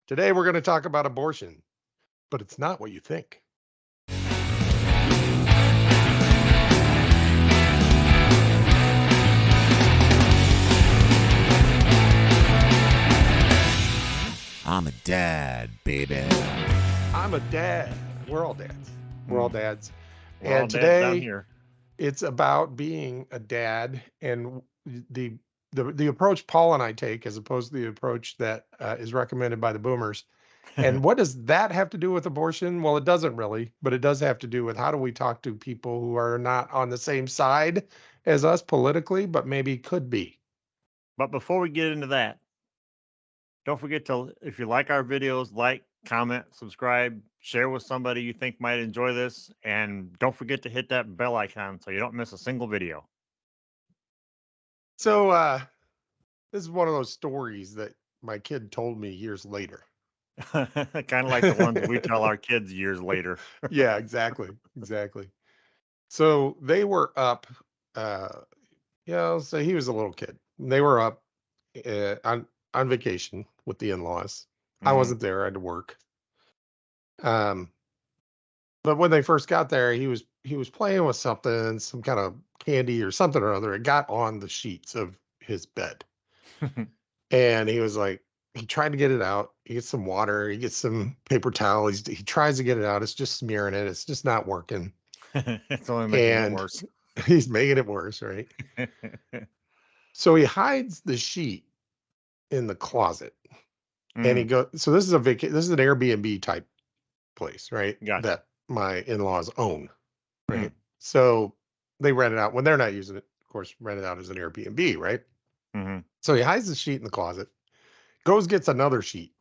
Today we're going to talk about abortion, but it's not what you think. I'm a dad, baby. I'm a dad. We're all dads. We're all dads. We're all And dads down today here. it's about being a dad and the the approach Paul and I take as opposed to the approach that is recommended by the boomers. And what does that have to do with abortion? Well, it doesn't really, but it does have to do with how do we talk to people who are not on the same side as us politically, but maybe could be. But before we get into that, don't forget to, if you like our videos, like, comment, subscribe, share with somebody you think might enjoy this, and don't forget to hit that bell icon so you don't miss a single video. So this is one of those stories that my kid told me years later. Kind of like the ones we tell our kids years later. Yeah, exactly. Exactly. So they were up, so he was a little kid. They were up on vacation with the in-laws. I Mhm. wasn't there, I had to work. But when they first got there, he was playing with something, some kind of candy or something or other. It got on the sheets of his bed. And he was like, he tried to get it out. He gets some water, he gets some paper towel. He tries to get it out. It's just smearing it. It's just not working. It's only making it And worse. he's making it worse, right? So he hides the sheet in the closet. And he goes, so this is this is an Airbnb type place, right? Gotcha. That my in-laws own, right? So they rent it out when they're not using it, of course, rent it out as an Airbnb, right? Mhm. So he hides the sheet in the closet, goes gets another sheet,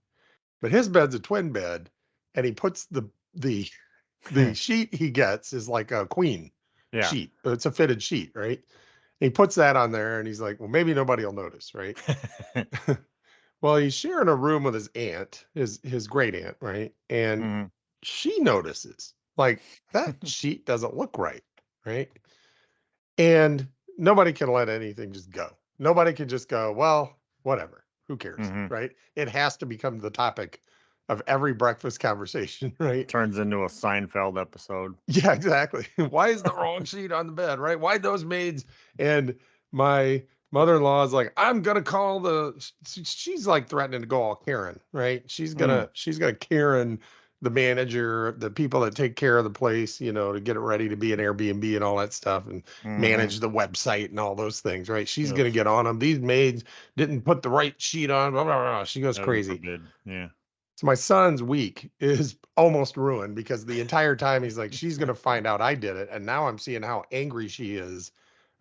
but his bed's a twin bed, and he puts the sheet he gets is like a queen Yeah. sheet. It's a fitted sheet, right? And he puts that on there, and he's like, well, maybe nobody will notice, right? Well, he's sharing a room with his aunt, his great aunt, right? And Mhm. she notices, like, that sheet doesn't look right, right? And nobody can let anything just go. Nobody can just go, well, whatever. Who cares, Mhm. right? It has to become the topic of every breakfast conversation, right? Turns into a Seinfeld episode. Yeah, exactly. Why is the wrong sheet on the bed, right? Why those maids? And my mother-in-law is like, I'm gonna call she's like threatening to go all Karen, right? She's gonna Karen the manager, the people that take care of the place, to get it ready to be an Airbnb and all that stuff and manage the website and all those things, right? She's Ugh. gonna get on them. These maids didn't put the right sheet on, blah, blah, blah. She goes Heaven crazy. forbid. Yeah. So my son's week is almost ruined because the entire time he's like, she's going to find out I did it. And now I'm seeing how angry she is.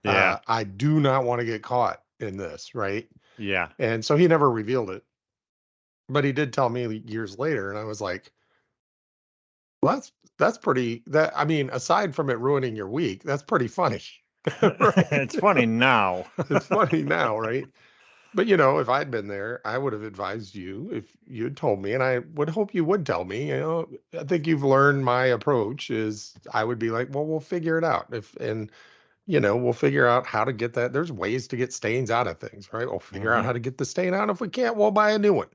Yeah. I do not want to get caught in this. Right. Yeah. And so he never revealed it, but he did tell me years later. And I was like, well, that's pretty, I mean, aside from it ruining your week, that's pretty funny. Right? It's funny now. It's funny now. Right. But, if I'd been there, I would have advised you if you'd told me, and I would hope you would tell me. I think you've learned my approach is I would be like, well, we'll figure it out. We'll figure out how to get that. There's ways to get stains out of things, right? We'll figure out how to get the stain out. If we can't, we'll buy a new one.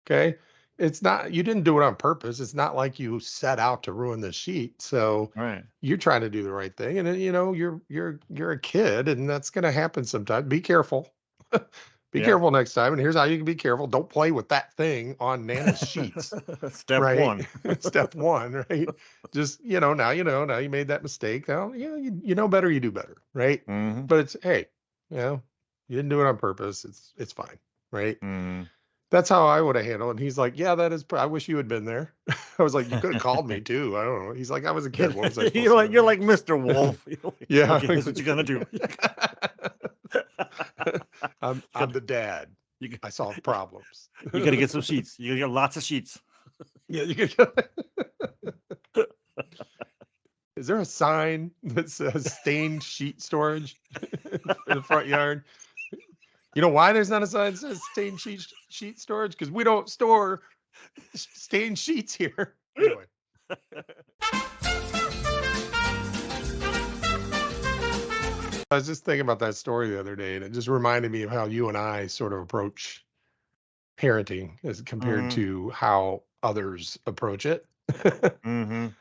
Okay. It's not, you didn't do it on purpose. It's not like you set out to ruin the sheet. So Right. you're trying to do the right thing. And then, you're a kid and that's going to happen sometimes. Be careful. Be Yeah. careful next time. And here's how you can be careful. Don't play with that thing on Nana's sheets. Step Right. one. Step one, right? Just, now now you made that mistake. Now, you know better, you do better, right? Mhm. But it's, hey, you didn't do it on purpose. It's fine, right? Mhm. That's how I would have handled it. And he's like, yeah, that is, I wish you had been there. I was like, you could have called me too. I don't know. He's like, I was a kid. What was I supposed to do? You're like Mr. Wolf. Yeah. Okay, here's what you're gonna do. I'm the dad. You, I solve problems. you gotta get some sheets. You gotta get lots of sheets. Yeah, you could. Is there a sign that says stained sheet storage in the front yard? You know why there's not a sign that says stained sheet storage? Because we don't store stained sheets here. Anyway. I was just thinking about that story the other day, and it just reminded me of how you and I sort of approach parenting as compared Mhm. to how others approach it. Mhm.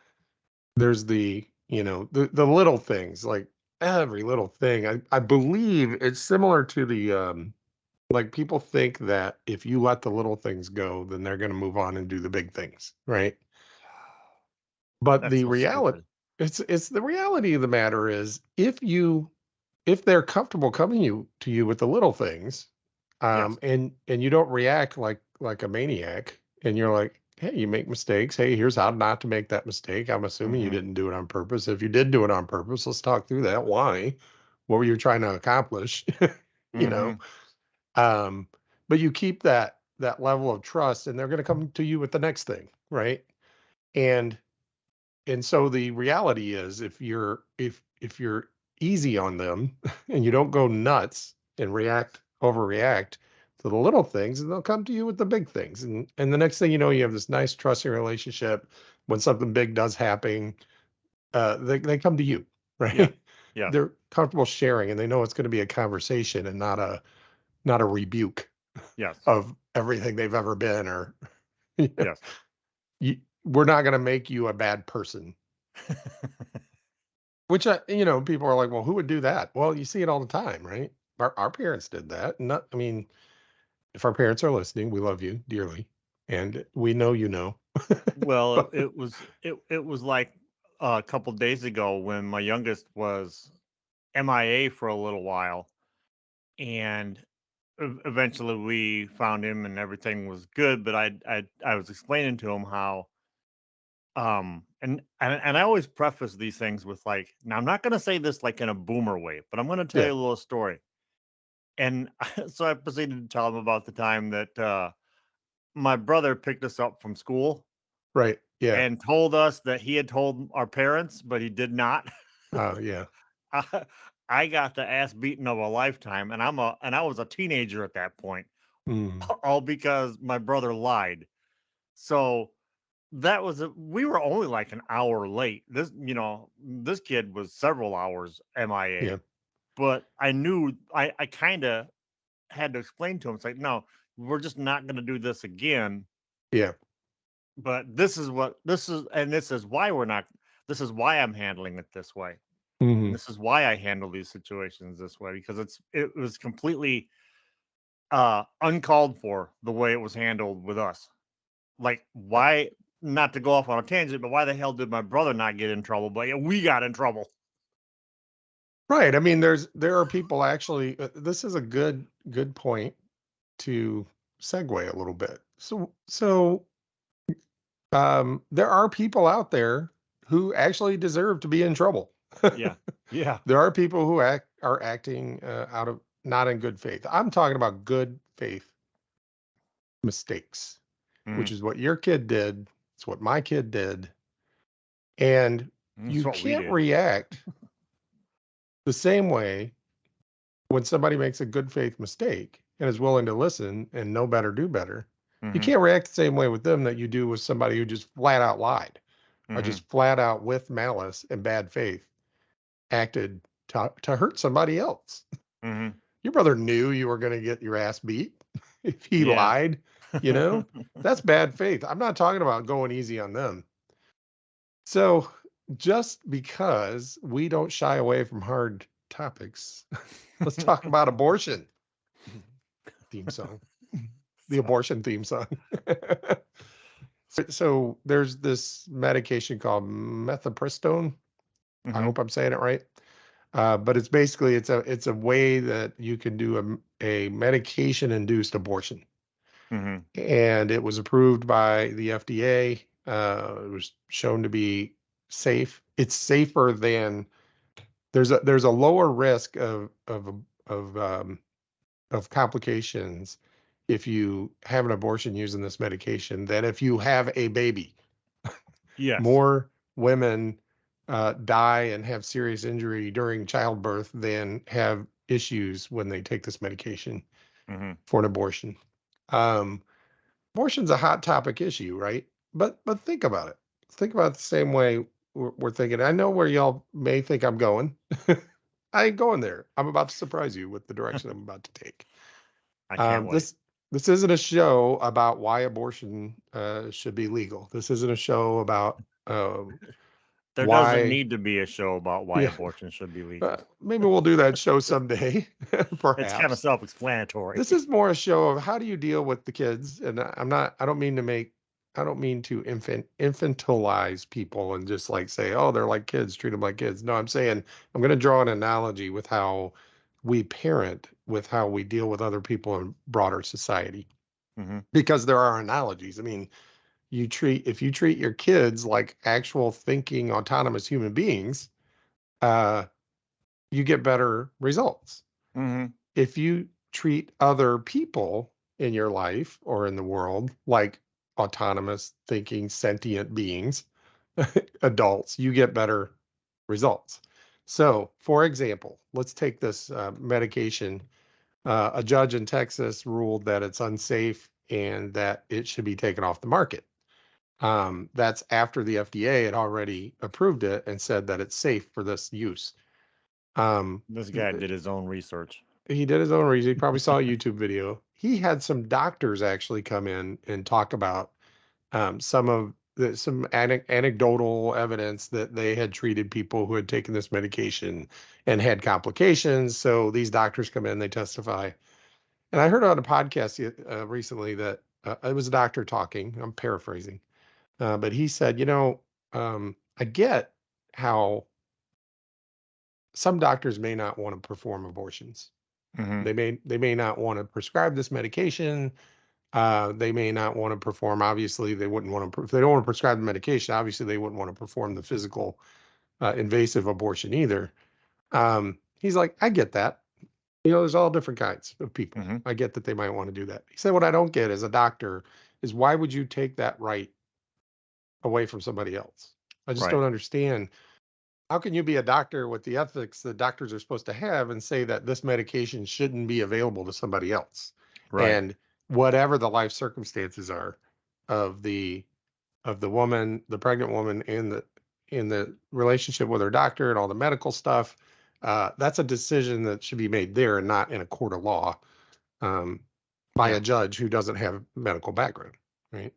There's the little things, like every little thing. I believe it's similar to like people think that if you let the little things go, then they're going to move on and do the big things, right? But That's the so reality stupid. it's the reality of the matter is if they're comfortable coming to you with the little things, Yes. and you don't react like a maniac, and you're like, hey, you make mistakes. Hey, here's how not to make that mistake. I'm assuming you Mhm. didn't do it on purpose. If you did do it on purpose, let's talk through that. Why? What were you trying to accomplish? you know, Mhm. um, but you keep that level of trust, and they're going to come to you with the next thing, right? And so the reality is if you're easy on them and you don't go nuts and overreact to the little things, and they'll come to you with the big things. And the next thing you know, you have this nice trusting relationship. When something big does happen, they come to you, Yes. right? Yes. They're comfortable sharing, and they know it's going to be a conversation and not a rebuke Yes. of everything they've ever been, or you know, Yes. we're not going to make you a bad person. Which, people are like, "Well, who would do that?" Well, you see it all the time, right? Our parents did that. Not I mean, if our parents are listening, we love you dearly, and we know you know. Well, But it was like a couple days ago when my youngest was MIA for a little while, and eventually we found him and everything was good. But I was explaining to him how and I always preface these things with like, now I'm not going to say this like in a boomer way, but I'm going to tell yeah, you a little story. And so I proceeded to tell him about the time that my brother picked us up from school right. Yeah. and told us that he had told our parents, but he did not. Yeah. I, I got the ass beaten of a lifetime, and I was a teenager at that point, Mm, all because my brother lied. So we were only like an hour late. This kid was several hours yeah. MIA, but I kind of had to explain to him. It's like, no, we're just not going to do this again. Yeah. But this is why we're not. This is why I'm handling it this way. And Mhm. this is why I handle these situations this way, because it was completely uncalled for the way it was handled with us. Like, why, not to go off on a tangent, but why the hell did my brother not get in trouble, but yeah, we got in trouble? Right. I mean, there are people actually. This is a good point to segue a little bit. There are people out there who actually deserve to be in trouble. Yeah. Yeah. There are people who are acting out of not in good faith. I'm talking about good faith mistakes, which Mhm. is what your kid did. It's what my kid did, and That's you what we can't did. react the same way when somebody makes a good faith mistake and is willing to listen and know better, do better. You Mhm. can't react the same way with them that you do with somebody who just flat out lied, or Mhm. just flat out with malice and bad faith acted to hurt somebody else. Mhm. Your brother knew you were going to get your ass beat if he Yeah. lied, you know? That's bad faith. I'm not talking about going easy on them. So, just because we don't shy away from hard topics, let's talk about abortion. Theme song. The So, abortion theme song. So there's this medication called methylpristone. I mhm. hope I'm saying it right. But it's basically it's a way that you can do a medication induced abortion, Mhm. and it was approved by the FDA. It was shown to be safe. It's safer than there's a lower risk of um, of complications if you have an abortion using this medication than if you have a baby. Yes. More women die and have serious injury during childbirth than have issues when they take this medication Mhm. for an abortion. Um, Abortion's a hot topic issue, right? But think about it. Think about it the same way we're thinking. I know where y'all may think I'm going. I ain't going there. I'm about to surprise you with the direction I'm about to take. I can't Um, wait. this This isn't a show about why abortion should be legal. This isn't a show about There doesn't why. need to be a show about why Yeah, abortion should be legal. maybe we'll do that show someday, It's kind of perhaps. self-explanatory. This is more a show of how do you deal with the kids, and I'm not. I don't mean to make. I don't mean to infantilize people and just like say, oh, they're like kids, treat them like kids. No, I'm saying I'm going to draw an analogy with how we parent, with how we deal with other people in broader society, Hmm. because there are analogies. I mean, if you treat your kids like actual thinking autonomous human beings, uh, you get better results. Hmm. If you treat other people in your life or in the world like autonomous thinking sentient beings, adults, you get better results. So for example, let's take this medication. A judge in Texas ruled that it's unsafe and that it should be taken off the market. That's after the FDA had already approved it and said that it's safe for this use. Um, This guy did his own research. he did his own research. He probably saw a YouTube video. He had some doctors actually come in and talk about some anecdotal evidence that they had treated people who had taken this medication and had complications. So these doctors come in, they testify. And I heard on a podcast recently that it was a doctor talking. I'm paraphrasing, but he said, I get how some doctors may not want to perform abortions. Hmm. They may not want to prescribe this medication. They may not want to perform. Obviously, they wouldn't want to. If they don't want to prescribe the medication, obviously they wouldn't want to perform the physical invasive abortion either. He's like, I get that. There's all different kinds of people. Hmm. I get that they might want to do that. He said, what I don't get as a doctor is why would you take that right away from somebody else? I just Right. don't understand. How can you be a doctor with the ethics that doctors are supposed to have and say that this medication shouldn't be available to somebody else? Right. And whatever the life circumstances are of the woman, the pregnant woman, in the relationship with her doctor and all the medical stuff, that's a decision that should be made there and not in a court of law, um, by Yeah. a judge who doesn't have a medical background, right?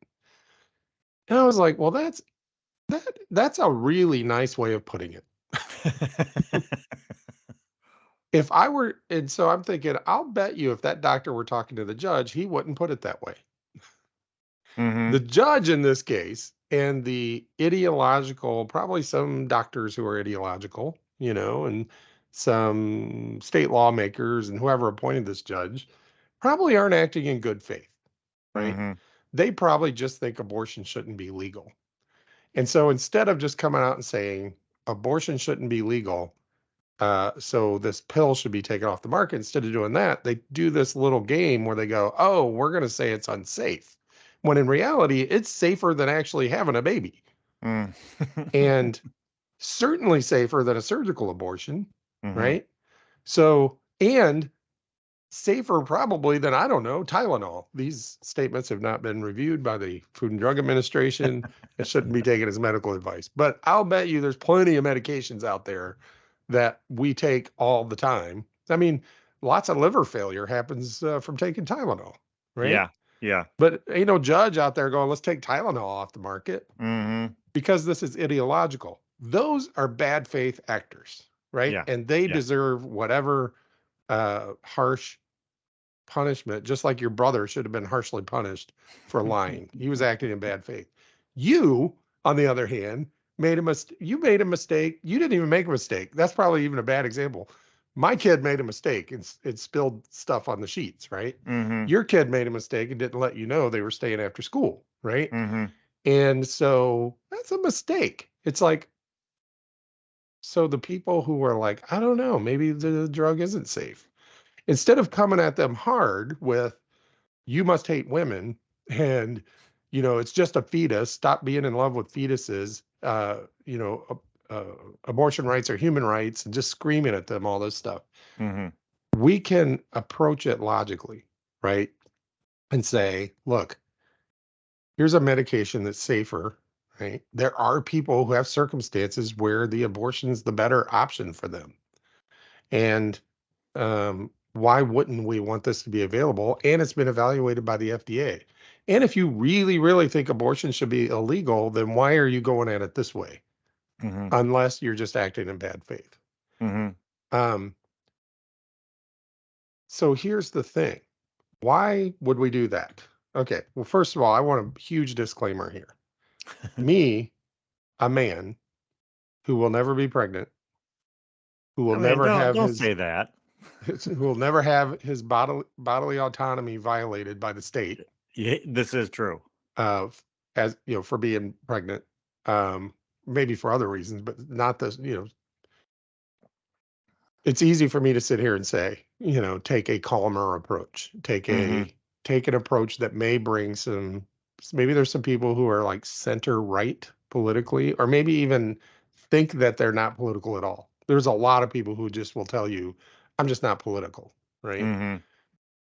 And I was like, well, that's a really nice way of putting it. If I were, and so I'm thinking, I'll bet you if that doctor were talking to the judge, he wouldn't put it that way. The Hmm. judge in this case and the ideological, probably some doctors who are ideological, and some state lawmakers and whoever appointed this judge probably aren't acting in good faith, right? Hmm. They probably just think abortion shouldn't be legal. And so instead of just coming out and saying abortion shouldn't be legal, so this pill should be taken off the market. Instead of doing that, they do this little game where they go, oh, we're going to say it's unsafe. When in reality, it's safer than actually having a baby Hmm. and certainly safer than a surgical abortion, Hmm. right? So, and safer probably than, I don't know, Tylenol. These statements have not been reviewed by the Food and Drug Administration. It shouldn't be taken as medical advice. But I'll bet you there's plenty of medications out there that we take all the time. I mean, lots of liver failure happens from taking Tylenol, right? Yeah. Yeah. But ain't no judge out there going, let's take Tylenol off the market Hmm. because this is ideological. Those are bad faith actors, right? Yeah. And they Yeah. deserve whatever harsh punishment, just like your brother should have been harshly punished for lying. He was acting in bad faith. You, on the other hand, made a mistake. You made a mistake. You didn't even make a mistake. That's probably even a bad example. My kid made a mistake and it spilled stuff on the sheets, right? Hmm. Your kid made a mistake and didn't let you know they were staying after school, right? Hmm. And so that's a mistake. It's like, so the people who are like, I don't know, maybe the drug isn't safe. Instead of coming at them hard with, you must hate women and it's just a fetus, stop being in love with fetuses, abortion rights are human rights, and just screaming at them all this stuff. Hmm. We can approach it logically, right? And say, look, here's a medication that's safer, right? There are people who have circumstances where the abortion is the better option for them, and why wouldn't we want this to be available? And it's been evaluated by the FDA. And if you really, really think abortion should be illegal, then why are you going at it this way? Mhm. Unless you're just acting in bad faith. Mhm. Um, so here's the thing. Why would we do that? Okay. Well, first of all, I want a huge disclaimer here. Me, a man who will never be pregnant, who will I mean, never have don't say that. who will never have his bodily autonomy violated by the state, Yeah, this is true. as you know, for being pregnant, um, maybe for other reasons, but not this. It's easy for me to sit here and say, take a calmer approach, Mhm. take an approach that may bring maybe there's some people who are like center right politically, or maybe even think that they're not political at all. There's a lot of people who just will tell you, I'm just not political, right?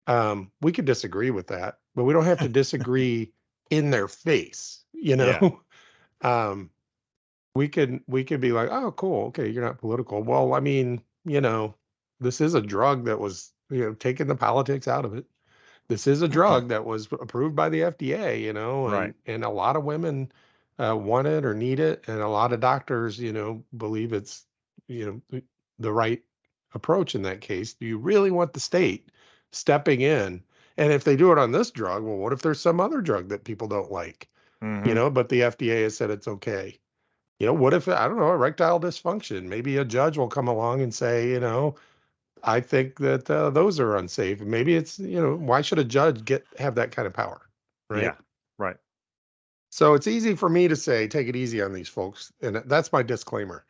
Mhm. We could disagree with that, but we don't have to disagree in their face, Yeah. Um, we could be like, oh, cool, okay, you're not political. Well, I mean, this is a drug that was, taking the politics out of it. This is a drug that was approved by the FDA, Right. and a lot of women want it or need it, and a lot of doctors, believe it's, the right approach in that case. Do you really want the state stepping in? And if they do it on this drug, well, what if there's some other drug that people don't like, Mhm. but the FDA has said it's okay? What if, I don't know, erectile dysfunction? Maybe a judge will come along and say, I think that those are unsafe. Maybe it's, why should a judge have that kind of power, right? Yeah. Right. So it's easy for me to say, take it easy on these folks. And that's my disclaimer,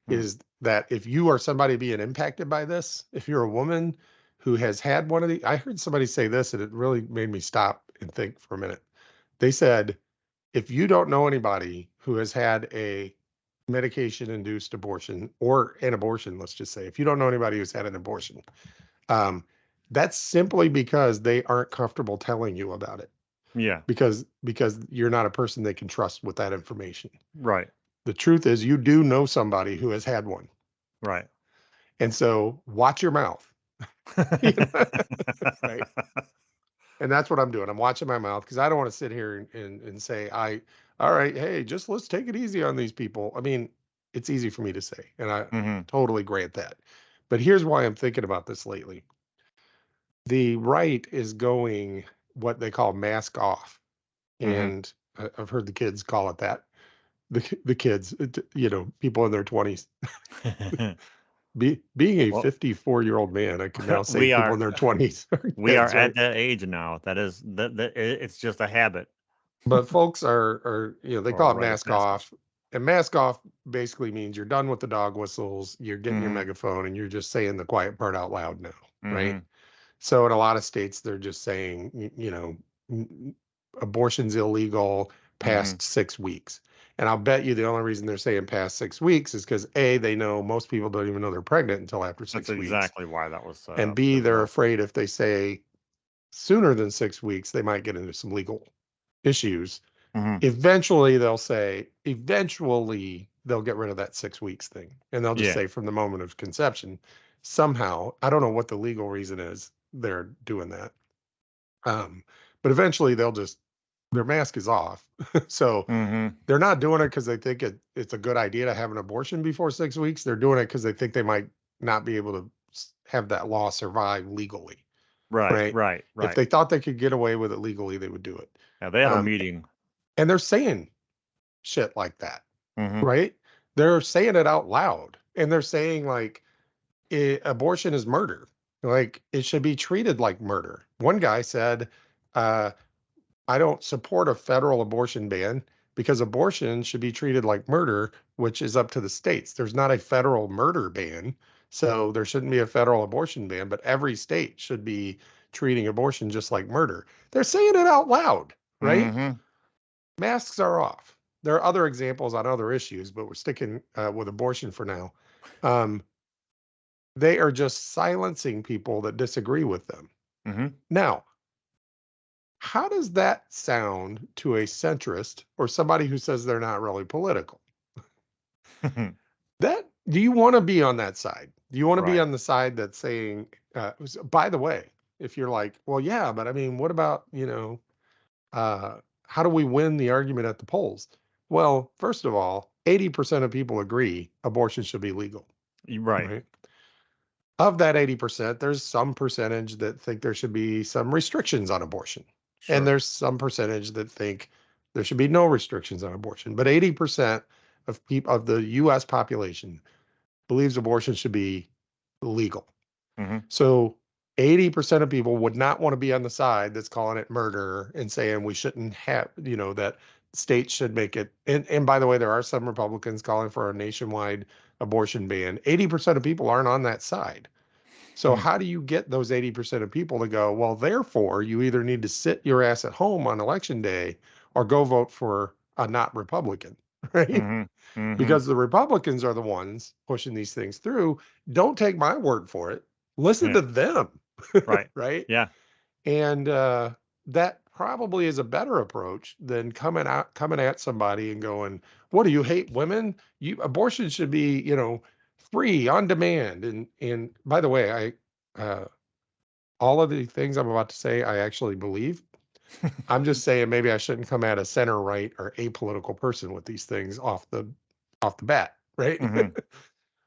Mm. is that if you are somebody being impacted by this, if you're a woman who has had one of the, I heard somebody say this and it really made me stop and think for a minute. They said, if you don't know anybody who has had a medication induced abortion or an abortion, let's just say, if you don't know anybody who's had an abortion, um, that's simply because they aren't comfortable telling you about it, Yeah. because you're not a person they can trust with that information. Right. The truth is you do know somebody who has had one. Right. And so watch your mouth. You know, right? And that's what I'm doing. I'm watching my mouth because I don't want to sit here and say, all right, hey, just let's take it easy on these people. I mean, it's easy for me to say, and I Mhm. totally grant that. But here's why I'm thinking about this lately. The right is going what they call mask off. Mhm. And I've heard the kids call it that. The kids, people in their 20s. Being a Well, 54-year-old man, I can now say we people in are their 20s are we are kids, right? at that age now. That is it's just a habit But folks are, they or a call it rite of mask passage. off. And mask off basically means you're done with the dog whistles, you're getting your Mhm. megaphone, and you're just saying the quiet part out loud now, right? Mhm. So in a lot of states, they're just saying, abortion's illegal Mhm. past 6 weeks. And I'll bet you the only reason they're saying past 6 weeks is because A, they know most people don't even know they're pregnant until after That's 6 weeks. exactly why that was set And up B, as they're well. afraid if they say sooner than 6 weeks, they might get into some legal issues. Mhm. Eventually they'll get rid of that 6 weeks thing. And they'll just Yeah. say from the moment of conception, somehow, I don't know what the legal reason is they're doing that. Um, but eventually their mask is off. So Mhm. they're not doing it because they think it's a good idea to have an abortion before 6 weeks. They're doing it because they think they might not be able to have that law survive legally. Right. Right. Right. If Right. they thought they could get away with it legally, they would do it. Now they had a Um, meeting. and they're saying shit like that, Mhm. right? They're saying it out loud, and they're saying like abortion is murder. Like it should be treated like murder. One guy said, uh, "I don't support a federal abortion ban because abortion should be treated like murder, which is up to the states. There's not a federal murder ban, so there shouldn't be a federal abortion ban, but every state should be treating abortion just like murder." They're saying it out loud, right? Mhm. Masks are off. There are other examples on other issues, but we're sticking with abortion for now. Um, they are just silencing people that disagree with them. Mhm. Now, how does that sound to a centrist or somebody who says they're not really political? Do you want to be on that side? Do you want to be Right. on the side that's saying, By the way, if you're like, well, yeah, but I mean, what about, how do we win the argument at the polls? Well, first of all, 80% of people agree abortion should be legal, Right. right? Of that 80%, there's some percentage that think there should be some restrictions on abortion. And Sure. there's some percentage that think there should be no restrictions on abortion. But 80% of people of the US population believes abortion should be legal. Hmm. So 80% of people would not want to be on the side that's calling it murder and saying we shouldn't have, that states should make it. And by the way, there are some Republicans calling for a nationwide abortion ban. 80% of people aren't on that side. So how do you get those 80% of people to go, well, therefore, you either need to sit your ass at home on election day or go vote for a not Republican, right? Hmm. Hmm. Because the Republicans are the ones pushing these things through. Don't take my word for it. Listen Yeah. to them, Right. right? Yeah. And that probably is a better approach than coming at somebody and going, "What do you hate women? You abortion should be, free on demand." And by the way, all of the things I'm about to say, I actually believe. I'm just saying maybe I shouldn't come at a center right or apolitical person with these things off the bat, right? Hmm.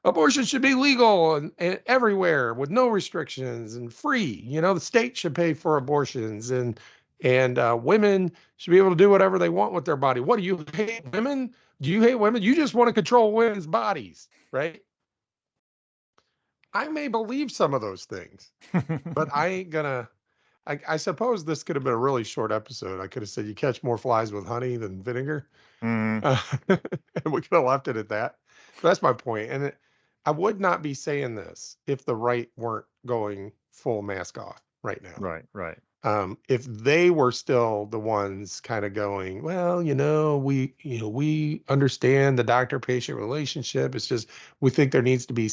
Abortion should be legal and everywhere with no restrictions and free. The state should pay for abortions and women should be able to do whatever they want with their body. What do you hate women? Do you hate women? You just want to control women's bodies, right? I may believe some of those things, but I ain't gonna. I suppose this could have been a really short episode. I could have said you catch more flies with honey than vinegar. Hmm. And we could have left it at that. But that's my point. And I would not be saying this if the right weren't going full mask off right now. Right. Right. If they were still the ones kind of going, well, we understand the doctor-patient relationship. It's just we think there needs to be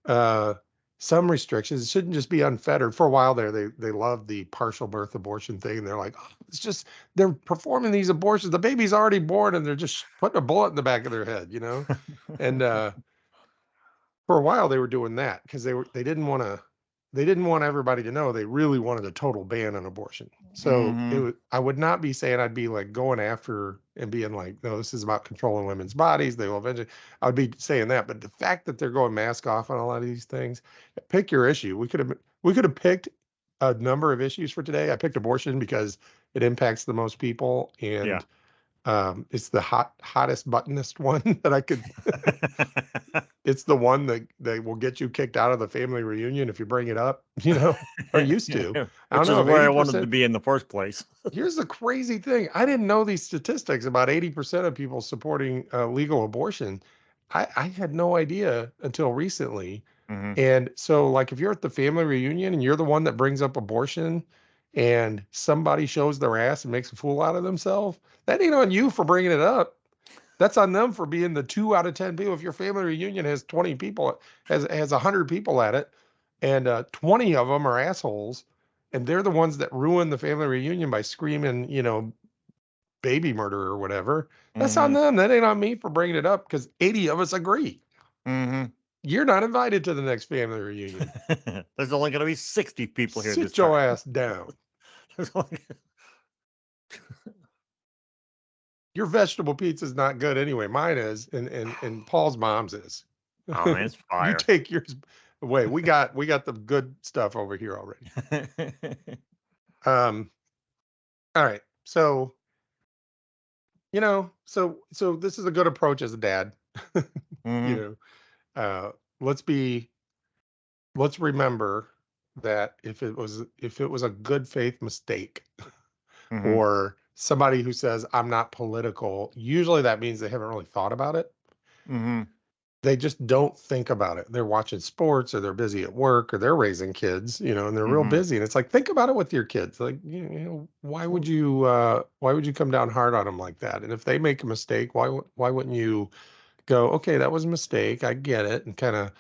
uh, some restrictions. It shouldn't just be unfettered. For a while there, they loved the partial birth abortion thing, and they're like, oh, it's just they're performing these abortions. The baby's already born, and they're just putting a bullet in the back of their head. And for a while, they were doing that because they didn't want everybody to know they really wanted a total ban on abortion. So Hmm. I would not be saying I'd be like going after and being like, no, this is about controlling women's bodies. They will eventually. I would be saying that, but the fact that they're going mask off on a lot of these things, pick your issue. We could have picked a number of issues for today. I picked abortion because it impacts the most people, Yeah. and it's the hottest buttonest one that I could. It's the one that will get you kicked out of the family reunion if you bring it up, or used to. I don't Which is know if where I wanted to 80%. be in the first place. Here's the crazy thing. I didn't know these statistics about 80% of people supporting legal abortion. I had no idea until recently. Hmm. And so, like, if you're at the family reunion and you're the one that brings up abortion and somebody shows their ass and makes a fool out of themselves, that ain't on you for bringing it up. That's on them for being the 2 out of 10 people. If your family reunion has 20 people, has 100 people at it, and 20 of them are assholes, and they're the ones that ruin the family reunion by screaming, baby murder or whatever. That's on Hmm. them. That ain't on me for bringing it up because 80 of us agree. Hmm. You're not invited to the next family reunion. There's only going to be 60 people here this Sit time. your ass down. There's only- Your vegetable pizza's not good anyway. Mine is, and Paul's mom's is. Oh man, it's You fire. take yours away. We got the good stuff over here already. Um, all right. So, so this is a good approach as a dad. You Hmm. know, uh, let's be let's remember that if it was a good faith mistake Hmm. or somebody who says I'm not political, usually that means they haven't really thought about it. Hmm. They just don't think about it. They're watching sports or they're busy at work or they're raising kids, and they're real Hmm. busy. And it's like, think about it with your kids. Like, why would you come down hard on them like that? And if they make a mistake, why wouldn't you go, okay, that was a mistake. I get it. And kind of,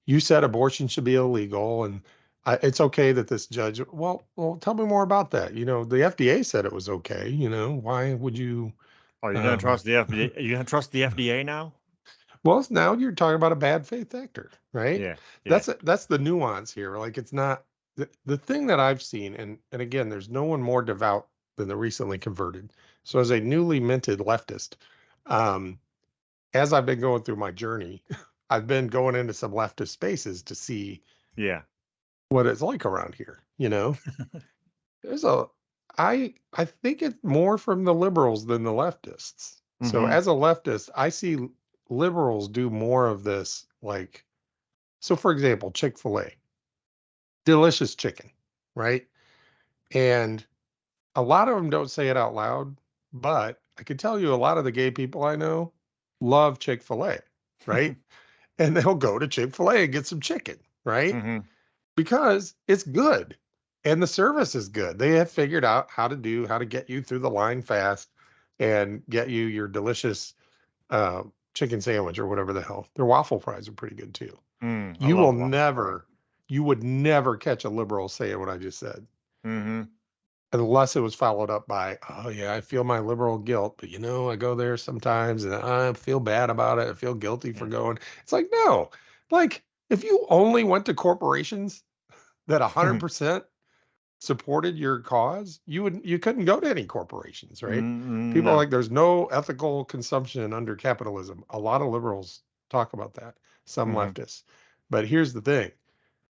you said abortion should be illegal and it's okay that this judge, well, tell me more about that. The FDA said it was okay. Why would you, Are you going to um, trust the FDA? Are you going to trust the FDA now? Well, now you're talking about a bad faith actor, right? Yeah, yeah, That's the nuance here. Like it's not the thing that I've seen, and again, there's no one more devout than the recently converted. So as a newly minted leftist, um, as I've been going through my journey, I've been going into some leftist spaces to see yeah. what it's like around here. There's a I think it's more from the liberals than the leftists. So Mm-hmm. as a leftist, I see liberals do more of this like so for example, Chick-fil-A, delicious chicken, right? And a lot of them don't say it out loud, but I can tell you a lot of the gay people I know love Chick-fil-A, right? And they'll go to Chick-fil-A and get some chicken, right? Mm-hmm. Because it's good and the service is good. They have figured out how to get you through the line fast and get you your delicious chicken sandwich or whatever the hell. Their waffle fries are pretty good too. I You love will waffle fries. never, you would never catch a liberal saying what I just said Mm-hmm. unless it was followed up by, oh yeah, I feel my liberal guilt, but I go there sometimes and I feel bad about it. I feel guilty for Yeah. going. It's like, no, like if you only went to corporations that 100% supported your cause, you couldn't go to any corporations, right? People are No. like, there's no ethical consumption under capitalism. A lot of liberals talk about that, some Mm-hmm. leftists. But here's the thing: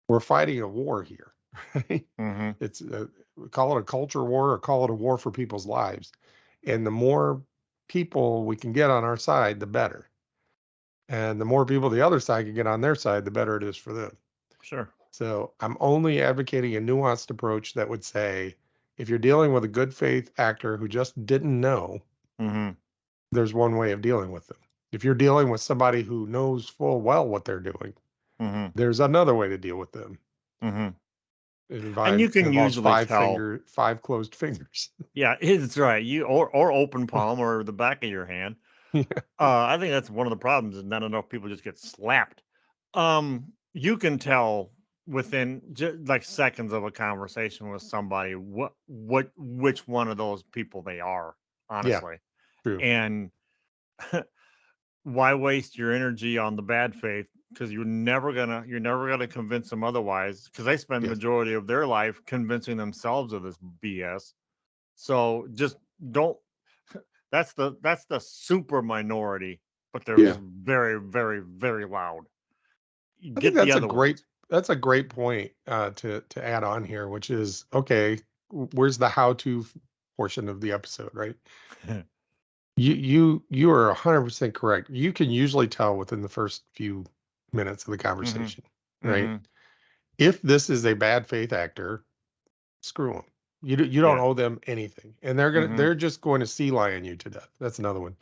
we're fighting a war here. Right? Mm-hmm. It's call it a culture war or call it a war for people's lives. And the more people we can get on our side, the better. And the more people the other side can get on their side, the better it is for them. Sure. So I'm only advocating a nuanced approach that would say if you're dealing with a good faith actor who just didn't know, Mm-hmm. there's one way of dealing with them. If you're dealing with somebody who knows full well what they're doing, Mm-hmm. there's another way to deal with them. Mm-hmm. It And you can involves usually tell. five closed fingers. Yeah, it's right. Or open palm or the back of your hand. Yeah. I think that's one of the problems is not enough people just get slapped. You can tell within like seconds of a conversation with somebody which one of those people they are, Yeah, honestly. true. And why waste your energy on the bad faith? Because you're never gonna convince them otherwise. Because they spend the Yes. majority of their life convincing themselves of this BS. So just don't. That's the super minority, but they're Yeah. just very, very, very loud. You I think get the other ones. that's a great point to add on here, which is okay, where's the how to portion of the episode, right? You are 100% correct. You can usually tell within the first few minutes of the Mm-hmm. conversation, right? Mm-hmm. If this is a bad faith actor, screw them. You don't Yeah. owe them anything, and Mm-hmm. they're just going to sea lion you to death. That's another one.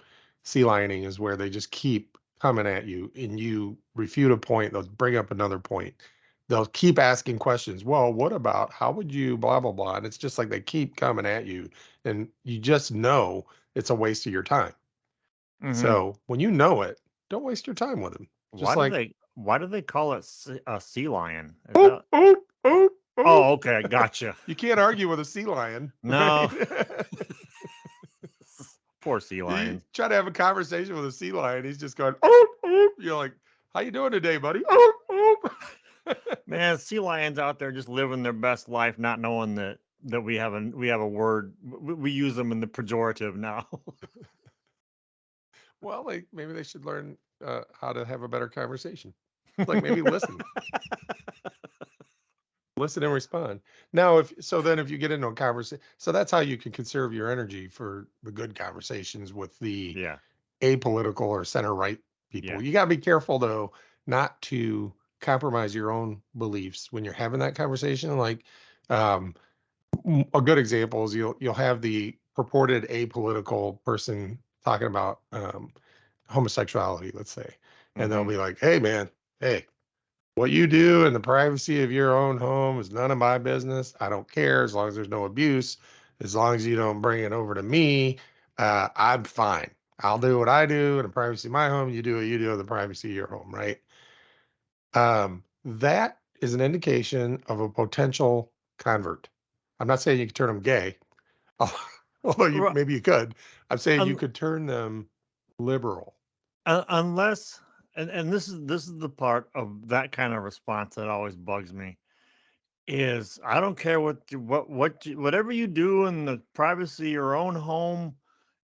Sea lioning is where they just keep coming at you, and you refute a point. They'll bring up another point. They'll keep asking questions. Well, what about how would you blah blah blah? And it's just like they keep coming at you, and you just know it's a waste of your time. Mm-hmm. So when you know it, don't waste your time with them. Why Just do like they why do they call it a sea lion? Is oop that oop oop oop. Oh, okay, gotcha. You can't argue with a sea lion, No. right? Poor sea You lions. try to have a conversation with a sea lion, he's just going, oop, oop. You're like, how you doing today, buddy? Oop, oop. Man, sea lions out there just living their best life, not knowing that we have a word we use them in the pejorative now. Well, like maybe they should learn how to have a better conversation. Like maybe listen and respond. Now, if you get into a conversation, so that's how you can conserve your energy for the good conversations with the Yeah. apolitical or center right Yeah. people. You got to be careful though, not to compromise your own beliefs when you're having that conversation. Like, um, a good example is you'll have the purported apolitical person talking about homosexuality, let's say, and they'll Mm-hmm. be like, "Hey, man, hey, what you do in the privacy of your own home is none of my business. I don't care as long as there's no abuse. As long as you don't bring it over to me, I'm fine. I'll do what I do in the privacy of my home. You do what you do in the privacy of your home, right? That is an indication of a potential convert. I'm not saying you can turn them gay, although Ru- maybe you could. I'm saying you un- could turn them liberal. unless and this is the part of that kind of response that always bugs me is I don't care whatever you do in the privacy of your own home,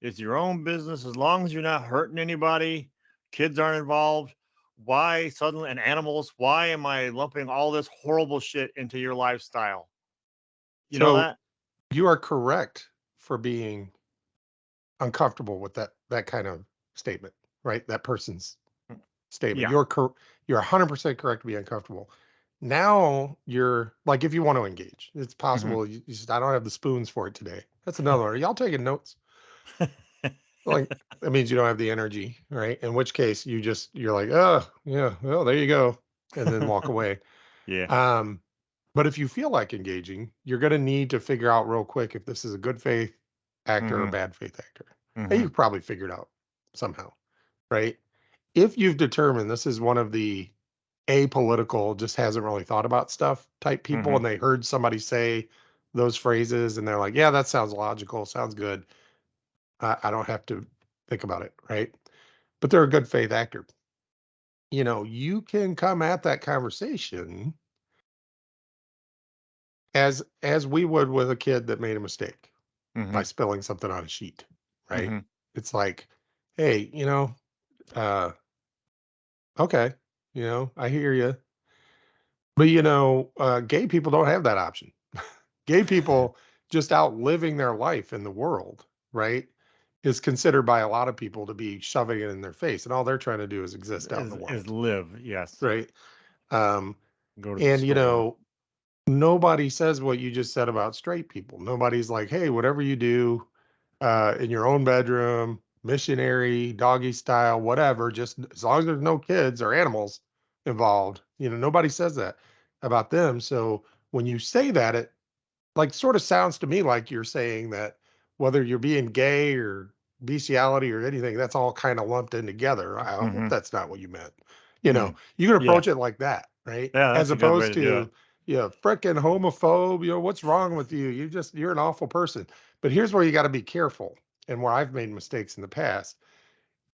it's your own business as long as you're not hurting anybody, kids aren't involved. Why suddenly and animals? Why am I lumping all this horrible shit into your lifestyle? You know So that? you are correct for being uncomfortable with that kind of statement, right? That person's Mm, statement. yeah. You're 100% correct to be uncomfortable. Now you're like, if you want to engage, it's Hmm. possible. You just, I don't have the spoons for it today. That's another one. Are y'all taking notes? Like, that means you don't have the energy, right? In which case you're like, oh yeah, well, there you go. And then walk away. Yeah. Um, but if you feel like engaging, you're going to need to figure out real quick if this is a good faith actor or Hmm. bad faith actor. And Hmm. you've probably figured out somehow, right? If you've determined this is one of the apolitical, just hasn't really thought about stuff type people, Hmm. and they heard somebody say those phrases and they're like, yeah, that sounds logical, sounds good. I don't have to think about it, right? But they're a good faith actor. You can come at that conversation as we would with a kid that made a mistake by Hmm. spilling something on a sheet, right? Hmm. It's like, hey, uh, okay, I hear you. But gay people don't have that option. Gay people just out living their life in the world, right? Is considered by a lot of people to be shoving it in their face, and all they're trying to do is exist out in the Is world, live? Yes. right? Um, Go to the and store. nobody says what you just said about straight people. Nobody's like, hey, whatever you do in your own bedroom, missionary, doggy style, whatever, just as long as there's no kids or animals involved, nobody says that about them. So when you say that, it like sort of sounds to me like you're saying that whether you're being gay or bestiality or anything, that's all kind of lumped in together. I hope Hmm. that's not what you meant. Mm. You can Yeah. approach it like that, right? Yeah, As that's a good way opposed to do it. to, frickin' homophobe, what's wrong with you? You're an awful person. But here's where you got to be careful and where I've made mistakes in the past.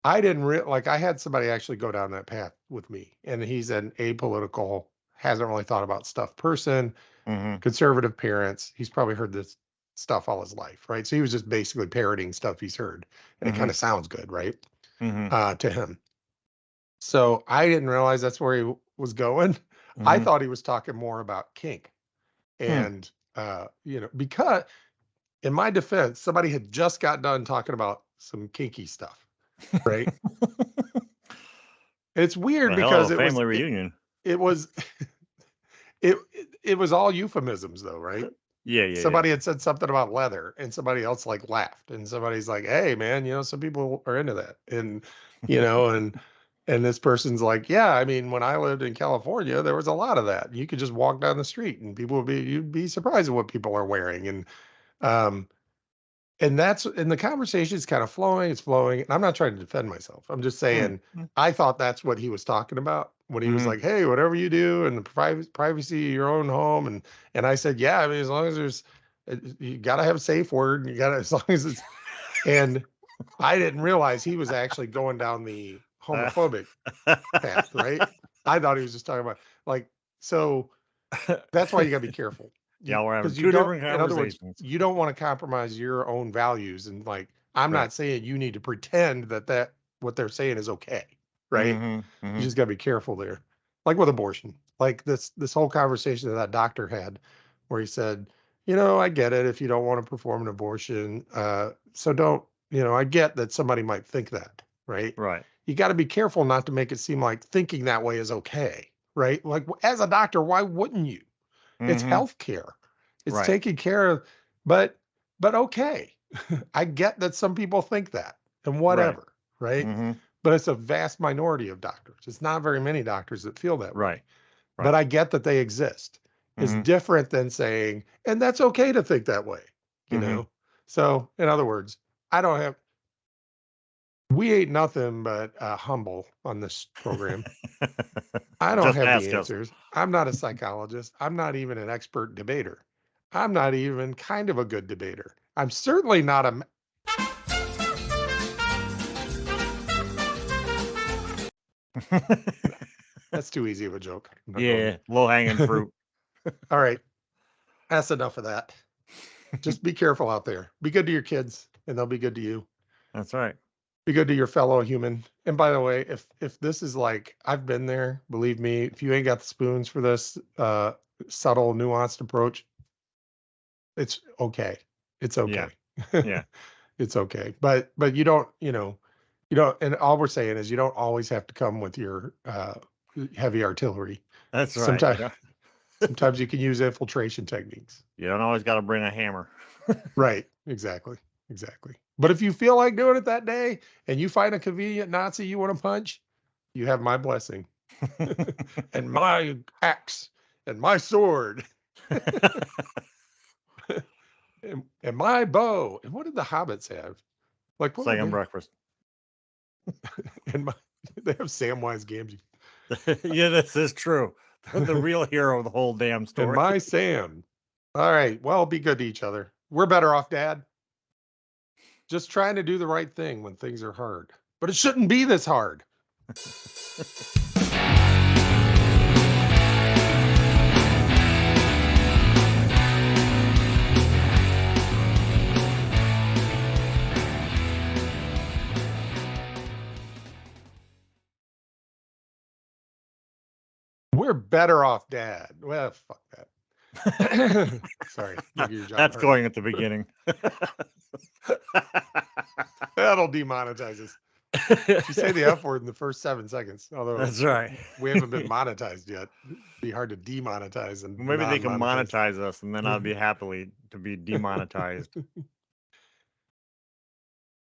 I didn't like I had somebody actually go down that path with me, and he's an apolitical, hasn't really thought about stuff person, Hmm. conservative parents. He's probably heard this stuff all his life, right? So he was just basically parroting stuff he's heard, and it kind Hmm. of sounds good, right? Hmm. To him. So I didn't realize that's where he was going. I Hmm. thought he was talking more about kink, Hmm. and because in my defense, somebody had just got done talking about some kinky stuff, right? And it's weird A hell of because a family reunion. it was it was all euphemisms though, right? Yeah, yeah, yeah. Somebody had said something about leather and somebody else like laughed and somebody's like, hey man, some people are into that, and you know and this person's like, yeah, I mean, when I lived in California there was a lot of that. You could just walk down the street and you'd be surprised at what people are wearing. Um and the conversation is kind of flowing, it's flowing, and I'm not trying to defend myself. I'm just Mm. saying I thought that's what he was talking about when he was Mhm. like, "Hey, whatever you do in the privacy of your own home," and I said, "Yeah, I mean, as long as you got to have a safe word, and you got to as long as it's." And I didn't realize he was actually going down the Uh, homophobic path, right? I thought he was just talking about like so. That's why you gotta be careful. yeah, we're having Because you two don't different in other words, conversations. you don't wanna compromise your own values, and, like, I'm Right. not saying you need to pretend that what they're saying is okay, right? Mhm. You Mhm. just gotta be careful there. Like with abortion, like this whole conversation that doctor had where he said, I get it if you don't wanna perform an abortion, so don't I get that somebody might think that, right? Right. You gotta be careful not to make it seem like thinking that way is okay, right? Like, as a doctor, why wouldn't you? It's Mhm. healthcare. It's Right. taking care of, but okay. I get that some people think that and Right. whatever, right? Mhm. But it's a vast minority of doctors. It's not very many doctors that feel that way. Right. But Right. I get that they exist. It's Mhm. different than saying, and that's okay to think that way, you Mhm. know? So, in other words, I don't have, we ain't nothing but humble on this program. I don't Just have the ask us. answers. I'm not a psychologist. I'm not even an expert debater. I'm not even kind of a good debater. I'm certainly not That's too easy of a joke. I'm not going Yeah, low hanging there. fruit. All right. That's enough of that. Just be careful out there. Be good to your kids, and they'll be good to you. That's right. Be good to your fellow human. And by the way, if this is like I've been there, believe me, if you ain't got the spoons for this subtle, nuanced approach, it's okay. It's Yeah. okay. Yeah. It's okay. But you don't, you don't, and all we're saying is you don't always have to come with your heavy artillery. That's right. Sometimes sometimes you can use infiltration techniques. You don't always got to bring a hammer. Right. Exactly. Exactly. But if you feel like doing it that day and you find a convenient Nazi you want to punch, you have my blessing and my axe and my sword and my bow. And what did the hobbits have? Like what would Second they? breakfast. And my they have Samwise Gamgee Yeah, this is true. The real hero of the whole damn and story. my Sam. All right. Well, be good to each other. We're better off, Dad. Just trying to do the right thing when things are hard. But it shouldn't be this hard. We're better off, Dad. Well, fuck that. Sorry, give you your job. That's going at the beginning. That'll demonetize us. If you say the F word in the first 7 seconds, although That's right. we haven't been monetized yet, it'd be hard to demonetize and Maybe they can non-monetize. monetize us, and then I'll be happily to be demonetized.